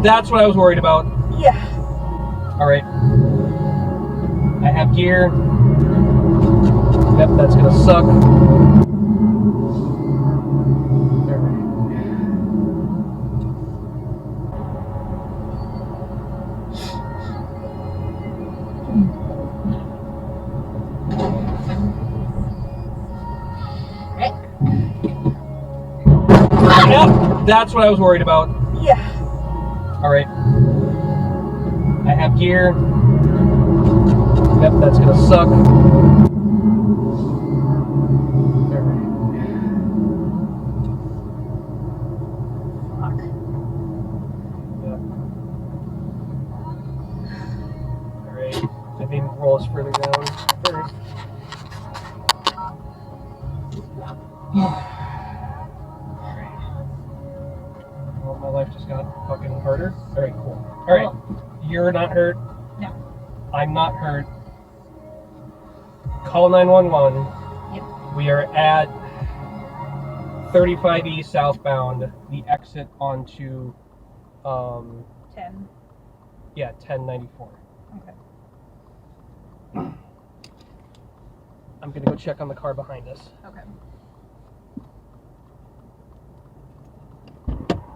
That's what I was worried about. Yeah. All right. I have gear. Yep, that's gonna suck. Yep, that's what I was worried about. Yeah. All right. I have gear. Yep, that's gonna suck. Fuck. Yep. All right. I think roll us further down first. Well, my life just got fucking harder. All right, cool. All right, you're not hurt. No. I'm not hurt. Call 911. Yep. We are at 35E southbound. The exit onto, 10. yeah, 1094. Okay. I'm gonna go check on the car behind us. Okay.